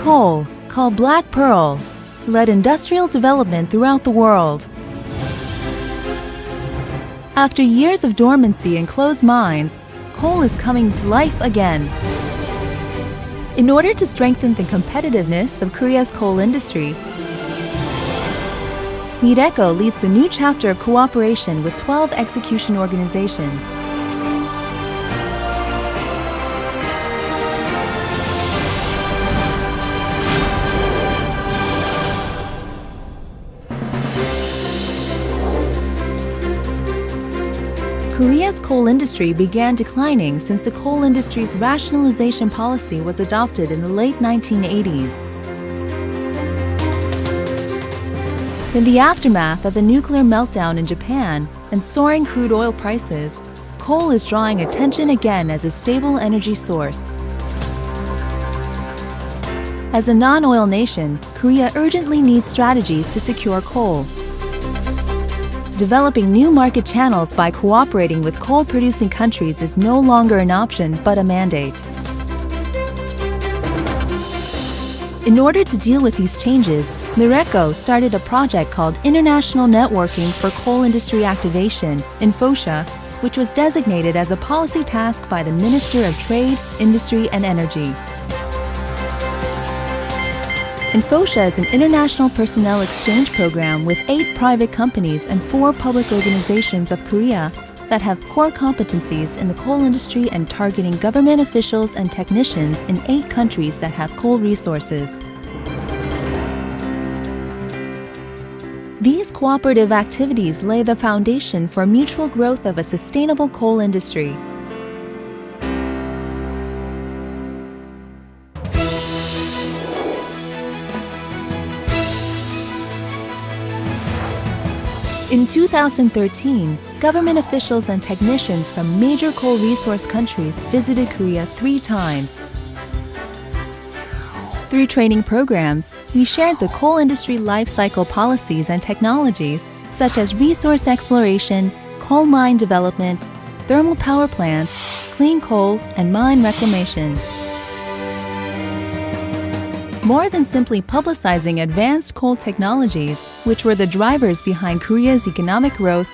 Coal, called Black Pearl, led industrial development throughout the world. After years of dormancy and closed mines, coal is coming to life again. In order to strengthen the competitiveness of Korea's coal industry, Mireco leads the new chapter of cooperation with 12 execution organizations. Korea's coal industry began declining since the coal industry's rationalization policy was adopted in the late 1980s. In the aftermath of the nuclear meltdown in Japan and soaring crude oil prices, coal is drawing attention again as a stable energy source. As a non-oil nation, Korea urgently needs strategies to secure coal. Developing new market channels by cooperating with coal-producing countries is no longer an option but a mandate. In order to deal with these changes, Mireco started a project called International Networking for Coal Industry Activation, INFOCIA, which was designated as a policy task by the Minister of Trade, Industry and Energy. Infocia is an international personnel exchange program with 8 private companies and 4 public organizations of Korea that have core competencies in the coal industry and targeting government officials and technicians in 8 countries that have coal resources. These cooperative activities lay the foundation for mutual growth of a sustainable coal industry. In 2013, government officials and technicians from major coal resource countries visited Korea 3 times. Through training programs, we shared the coal industry life cycle policies and technologies such as resource exploration, coal mine development, thermal power plants, clean coal, and mine reclamation. More than simply publicizing advanced coal technologies, which were the drivers behind Korea's economic growth,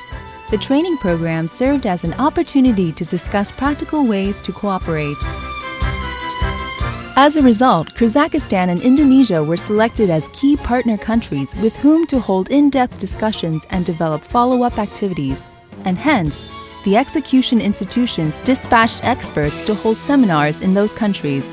the training program served as an opportunity to discuss practical ways to cooperate. As a result, Kazakhstan and Indonesia were selected as key partner countries with whom to hold in-depth discussions and develop follow-up activities, and hence, the execution institutions dispatched experts to hold seminars in those countries.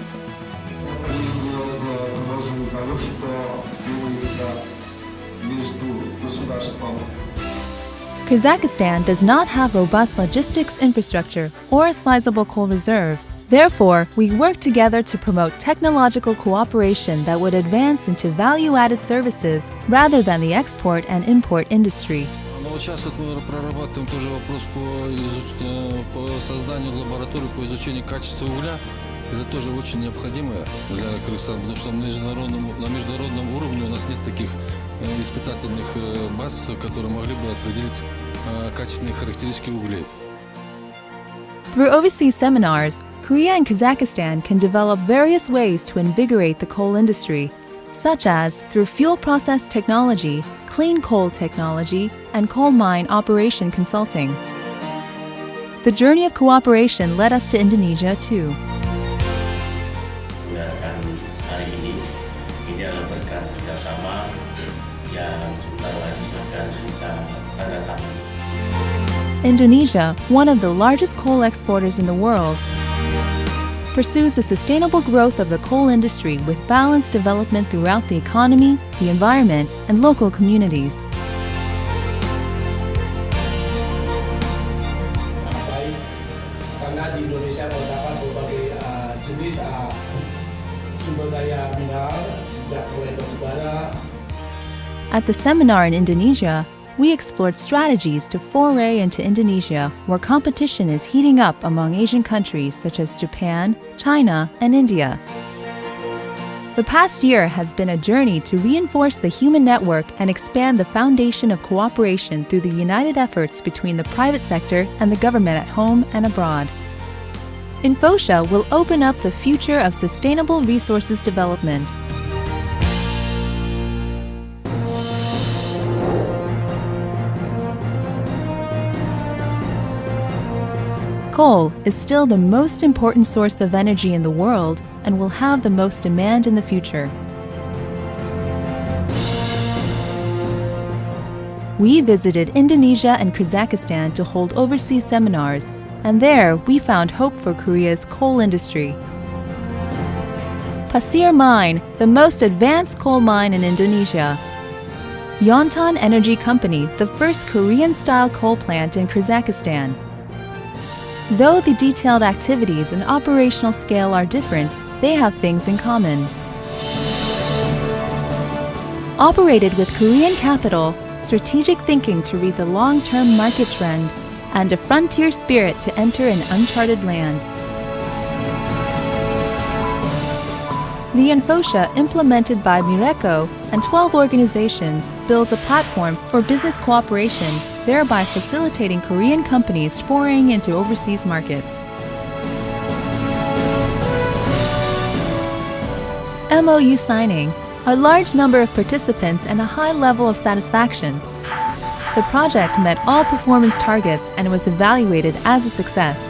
Kazakhstan does not have robust logistics infrastructure or a sizable coal reserve. Therefore, we work together to promote technological cooperation that would advance into value-added services rather than the export and import industry. Сейчас мы прорабатываем тоже вопрос по созданию лаборатории по изучению качества угля. Это тоже очень необходимо для Кыргызстана, потому что на международном уровне у нас нет таких испытательных баз, которые могли бы определить качественные характеристики углей. Through overseas seminars, Korea and Kazakhstan can develop various ways to invigorate the coal industry, such as through fuel process technology, clean coal technology, and coal mine operation consulting. The journey of cooperation led us to Indonesia too. Hari ini adalah berkat kerjasama yang sebentar lagi akan kita tanda tangan. Indonesia, one of the largest coal exporters in the world, pursues the sustainable growth of the coal industry with balanced development throughout the economy, the environment, and local communities. Karena di Indonesia terdapat berbagai jenis sumber daya mineral sejak mulai batubara. At the seminar in Indonesia, we explored strategies to foray into Indonesia, where competition is heating up among Asian countries such as Japan, China, and India. The past year has been a journey to reinforce the human network and expand the foundation of cooperation through the united efforts between the private sector and the government at home and abroad. Infocia will open up the future of sustainable resources development. Coal is still the most important source of energy in the world and will have the most demand in the future. We visited Indonesia and Kazakhstan to hold overseas seminars, and there we found hope for Korea's coal industry. Pasir Mine, the most advanced coal mine in Indonesia. Yontan Energy Company, the first Korean-style coal plant in Kazakhstan. Though the detailed activities and operational scale are different, they have things in common. Operated with Korean capital, strategic thinking to read the long-term market trend, and a frontier spirit to enter an uncharted land. The Infocia implemented by Mireco and 12 organizations builds a platform for business cooperation, thereby facilitating Korean companies foraying into overseas markets. MOU signing, a large number of participants and a high level of satisfaction. The project met all performance targets and was evaluated as a success.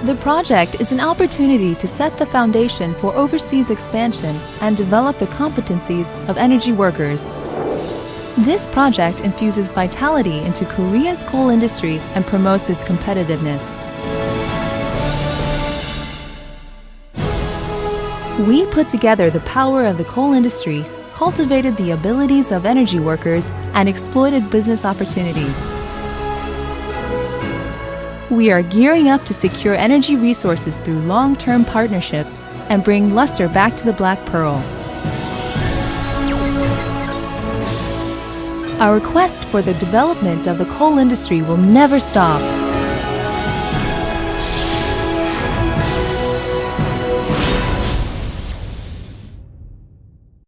The project is an opportunity to set the foundation for overseas expansion and develop the competencies of energy workers. This project infuses vitality into Korea's coal industry and promotes its competitiveness. We put together the power of the coal industry, cultivated the abilities of energy workers, and exploited business opportunities. We are gearing up to secure energy resources through long-term partnership and bring luster back to the Black Pearl. Our quest for the development of the coal industry will never stop.